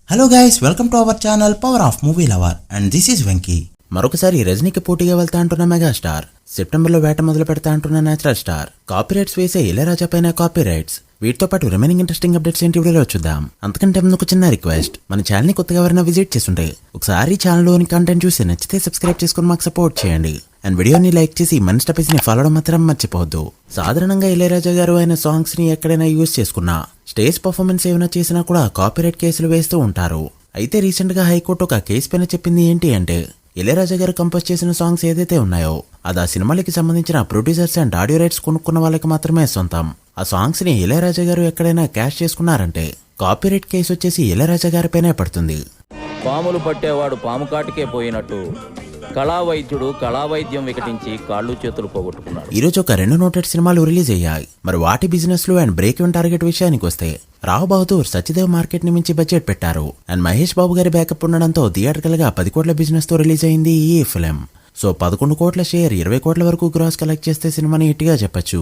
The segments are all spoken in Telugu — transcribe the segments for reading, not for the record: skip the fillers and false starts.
Hello guys, welcome to our channel power of movie lover and this is Venky. మరొకసారి రజనీకి పోటీగా వెళ్తా అంటున్న మెగాస్టార్, సెప్టెంబర్లో వేట మొదలు పెడతా అంటున్న నేచురల్ స్టార్, కాపీరైట్స్ వేసే ఇళయరాజా పైన కాపీరైట్స్, వీటితో పాటు రిమైనింగ్ ఇంట్రెస్టింగ్ అప్డేట్స్ ఏంటి వీడియోలో చూద్దాం. అంతకంటే ముందు ఒక చిన్న రిక్వెస్ట్, మన ఛానల్ ని కొత్తగా ఎవరైనా విజిట్ చేస్తుంటే ఒకసారి ఛానల్లోని కంటెంట్ చూసి నచ్చితే సబ్స్క్రైబ్ చేసుకుని మాకు సపోర్ట్ చేయండి. అండ్ వీడియోని లైక్ చేసి మన స్టెప్స్ ని ఫాలో మాత్రం మర్చిపోవద్దు. సాధారణంగా ఇళయరాజా గారు ఆయన సాంగ్స్ ని ఎక్కడైనా యూజ్ చేసుకున్నా, స్టేజ్ పర్ఫార్మెన్స్ ఏమైనా చేసినా కూడా కాపీరైట్ కేసులు వేస్తూ ఉంటారు. అయితే రీసెంట్ గా హైకోర్టు ఒక కేసు పైన చెప్పింది ఏంటి అంటే, ఇళయరాజా గారు కంపోజ్ చేసిన సాంగ్స్ ఏదైతే ఉన్నాయో అది ఆ సినిమాలకి సంబంధించిన ప్రొడ్యూసర్స్ అండ్ ఆడియో రైట్స్ కొనుక్కున్న వాళ్ళకి మాత్రమే సొంతం. ఆ సాంగ్స్ ని ఇళయరాజా గారు ఎక్కడైనా క్యాష్ చేసుకున్నారంటే కాపీరైట్ కేసు వచ్చేసి ఇళయరాజా గారి పైనే పడుతుంది. పాములు పట్టేవాడు పాము కాటికే పోయినట్టు కళావైద్యుడు కళావైద్యం వికటించి కాళ్ళు చేతులు పోగొట్టుకున్నాడు. ఈ రోజు ఒక 2 నోటెడ్ సినిమాలు రిలీజ్ అయ్యాయి. మరి వాటి బిజినెస్ లు అండ్ బ్రేక్ ఈవెన్ టార్గెట్ విషయానికి వస్తే, రావు బహదూర్ సత్యదేవ్ మార్కెట్ ని మించి బడ్జెట్ పెట్టారు. అండ్ మహేష్ బాబు గారి బ్యాకప్ ఉండడంతో థియేటర్కల్ గా 10 కోట్ల బిజినెస్ తో రిలీజ్ అయింది ఈ ఫిలిం. సో 11 కోట్ల షేర్ 20 కోట్ల వరకు గ్రాస్ కలెక్ట్ చేస్తే సినిమాని హిట్ గా చెప్పొచ్చు.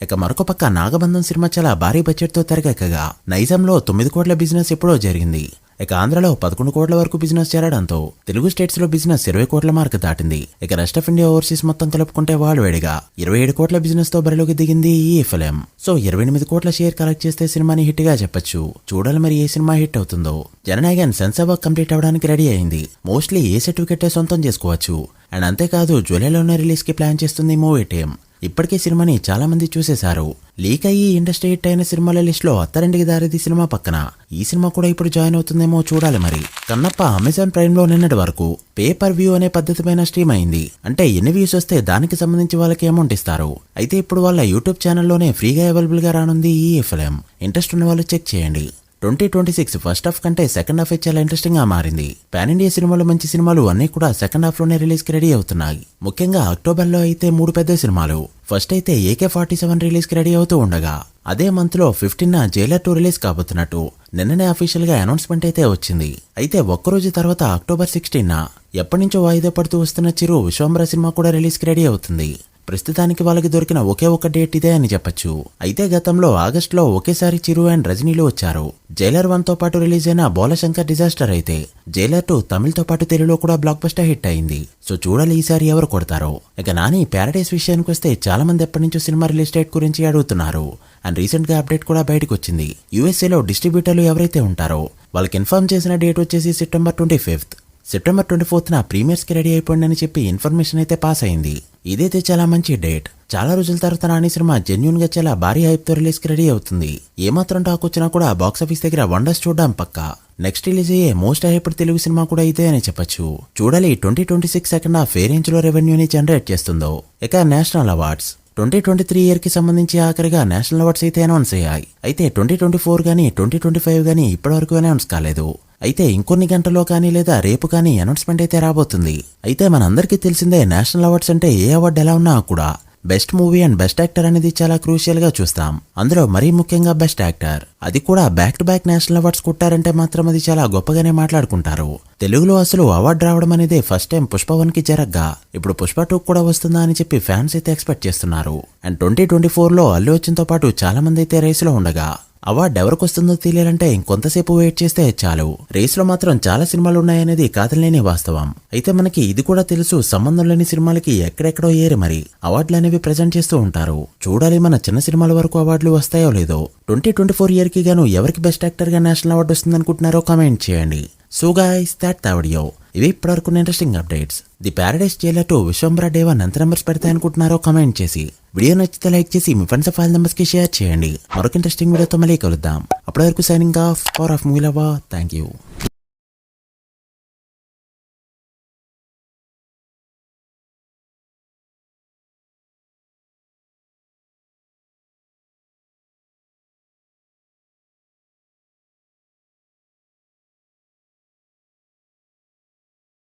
ఇక మరొక పక్క నాగబంధం సినిమా చాలా భారీ బడ్జెట్ తో తెరకెక్కగా నైజాంలో 9 కోట్ల బిజినెస్ ఎప్పుడో జరిగింది. ఇక ఆంధ్రలో 11 కోట్ల వరకు బిజినెస్ చేరడంతో తెలుగు స్టేట్స్ లో బిజినెస్ 20 కోట్ల మార్క్ దాటింది. ఇక రెస్ట్ ఆఫ్ ఇండియా ఓవర్సీస్ మొత్తం కలుపుకుంటే వాళ్ళు వేడిగా 27 కోట్ల బిజినెస్ తో బరిలోకి దిగింది ఈ ఫిలిం. సో 28 కోట్ల షేర్ కలెక్ట్ చేస్తే సినిమాని హిట్ గా చెప్పొచ్చు. చూడాలి మరి ఏ సినిమా హిట్ అవుతుందో. జననాయకన్ సెన్సార్ వర్క్ కంప్లీట్ అవడానికి రెడీ అయింది. మోస్ట్లీ ఏ సర్టిఫికెట్ సొంతం చేసుకోవచ్చు. అండ్ అంతేకాదు జూలైలోనే రిలీజ్ కి ప్లాన్ చేస్తుంది మూవీ టీమ్. ఇప్పటికే సినిమాని చాలా మంది చూసేశారు. లీక్ అయ్యి ఇండస్ట్రీ హిట్ అయిన సినిమాల లిస్ట్ లో అత్తారింటికి దారిది సినిమా పక్కన ఈ సినిమా కూడా ఇప్పుడు జాయిన్ అవుతుందేమో చూడాలి మరి. కన్నప్ప అమెజాన్ ప్రైమ్ లో నిన్నటి వరకు పేపర్ వ్యూ అనే పద్ధతి పైన స్ట్రీమ్ అయింది. అంటే ఎన్ని వ్యూస్ వస్తే దానికి సంబంధించి వాళ్ళకి అమౌంట్ ఇస్తారు. అయితే ఇప్పుడు వాళ్ళ యూట్యూబ్ ఛానల్లోనే ఫ్రీగా అవైలబుల్ గా రానుంది ఈ ఫిలిం. ఇంట్రెస్ట్ ఉన్న వాళ్ళు చెక్ చేయండి. 2026 ఫస్ట్ హాఫ్ కంటే సెకండ్ హాఫ్ చాలా ఇంట్రెస్టింగ్ గా మారింది. పాన్ ఇండియా సినిమాలు మంచి సినిమాలు అన్ని కూడా సెకండ్ హాఫ్ లోనే రిలీజ్ కి రెడీ అవుతున్నాయి. ముఖ్యంగా అక్టోబర్ లో అయితే 3 పెద్ద సినిమాలు. ఫస్ట్ అయితే AK-47 రిలీజ్ కి రెడీ అవుతూ ఉండగా, అదే మంత్ లో 15న జైలర్ 2 రిలీజ్ కాబోతున్నట్టు నిన్ననే అఫీషియల్ గా అనౌన్స్మెంట్ అయితే వచ్చింది. అయితే ఒక్కరోజు తర్వాత అక్టోబర్ 16న ఎప్పటి నుంచో వాయిదా పడుతూ వస్తున్న చిరు విశ్వంబర సినిమా కూడా రిలీజ్ కి రెడీ అవుతుంది. ప్రస్తుతానికి వాళ్ళకి దొరికిన ఒకే ఒక డేట్ ఇదే అని చెప్పొచ్చు. అయితే గతంలో ఆగస్టులో ఒకేసారి చిరు అండ్ రజనీలు వచ్చారు. జైలర్ 1 తో పాటు రిలీజ్ అయిన బోలశంకర్ డిజాస్టర్ అయితే జైలర్ 2 తమిళ్తో పాటు తెలుగులో కూడా బ్లాక్ బస్టర్ హిట్ అయింది. సో చూడాలి ఈసారి ఎవరు కొడతారో. ఇక నాని ప్యారడైస్ విషయానికి వస్తే చాలా మంది ఎప్పటి నుంచో సినిమా రిలీజ్ డేట్ గురించి అడుగుతున్నారు. అండ్ రీసెంట్ గా అప్డేట్ కూడా బయటకు వచ్చింది. యూఎస్ఏలో డిస్ట్రిబ్యూటర్లు ఎవరైతే ఉంటారో వాళ్ళకి ఇన్ఫార్మ్ చేసిన డేట్ వచ్చేసి September 25th. September 24th premieres కి రెడీ అయిపోయిందని చెప్పి ఇన్ఫర్మేషన్ అయితే పాస్ అయింది. ఇదైతే చాలా మంచి డేట్. చాలా రోజుల తర్వాత నాని సినిమా జెన్యూన్ గా చాలా భారీ హైప్ తో రిలీజ్ కి రెడీ అవుతుంది. ఏమాత్రం టాక్ వచ్చినా కూడా బాక్సాఫీస్ దగ్గర వండర్స్ చూడడం పక్కా. నెక్స్ట్ రిలీజ్ అయ్యే మోస్ట్ హైప్డ్ తెలుగు సినిమా కూడా ఇదే అని చెప్పొచ్చు. చూడాలి 2026 సెకండ్ హాఫ్ ఏ రేంజ్ లో రెవెన్యూని జనరేట్ చేస్తుందో. ఇక నేషనల్ అవార్డ్స్ 2023 ఇయర్ కి సంబంధించి ఆఖరిగా నేషనల్ అవార్డ్స్ అయితే అనౌన్స్ అయ్యాయి. అయితే 2024 గానీ 2025 గానీ ఇప్పటివరకు అనౌన్స్ కాలేదు. అయితే ఇంకొన్ని గంటల్లో కానీ లేదా రేపు కానీ అనౌన్స్మెంట్ అయితే రాబోతుంది. అయితే మనందరికీ తెలిసిందే నేషనల్ అవార్డ్స్ అంటే ఏ అవార్డు ఎలా ఉన్నా కూడా best movie and best actor అనేది చాలా క్రూషియల్ గా చూస్తాం. అందులో మరీ ముఖ్యంగా బెస్ట్ యాక్టర్, అది కూడా back to back national awards కొట్టారంటే మాత్రం అది చాలా గొప్పగానే మాట్లాడుకుంటారు. తెలుగులో అసలు అవార్డు రావడం అనేది ఫస్ట్ టైం పుష్ప 1 కి జరగ్గా ఇప్పుడు పుష్ప 2 కూడా వస్తుందా అని చెప్పి ఫ్యాన్స్ అయితే ఎక్స్పెక్ట్ చేస్తున్నారు. అండ్ 2024లో అల్లు అర్జున్ తో పాటు చాలా మంది అయితే రేసులో ఉండగా అవార్డు ఎవరికి వస్తుందో తెలియాలంటే ఇంకొంతసేపు వెయిట్ చేస్తే చాలు. రేసులో మాత్రం చాలా సినిమాలు ఉన్నాయనేది కాదలేని వాస్తవం. అయితే మనకి ఇది కూడా తెలుసు, సంబంధం లేని సినిమాలకి ఎక్కడెక్కడో ఏరి మరి అవార్డులు అనేవి ప్రెజెంట్ చేస్తూ ఉంటారు. చూడాలి మన చిన్న సినిమాల వరకు అవార్డులు వస్తాయో లేదో. 2024 ఇయర్ కి గాను ఎవరికి బెస్ట్ యాక్టర్ గా నేషనల్ అవార్డు వస్తుందనుకుంటున్నారో కామెంట్ చేయండి. So guys, that the video. ఇవి ఇప్పటివరకు interesting updates. The Paradise Jailer 2 Vishwambhara day 1 ఎంత నెంబర్స్ పెడతాయనుకుంటున్నారో కామెంట్ చేసి, వీడియో నచ్చితే లైక్ చేసి మీ ఫ్రెండ్స్ ఫైల్ నెంబర్స్ కి షేర్ చేయండి. మరొక ఇంట్రెస్టింగ్ వీడియోతో మళ్ళీ కలుద్దాం. అప్పటి వరకు signing off. Power of movie lover. Thank you.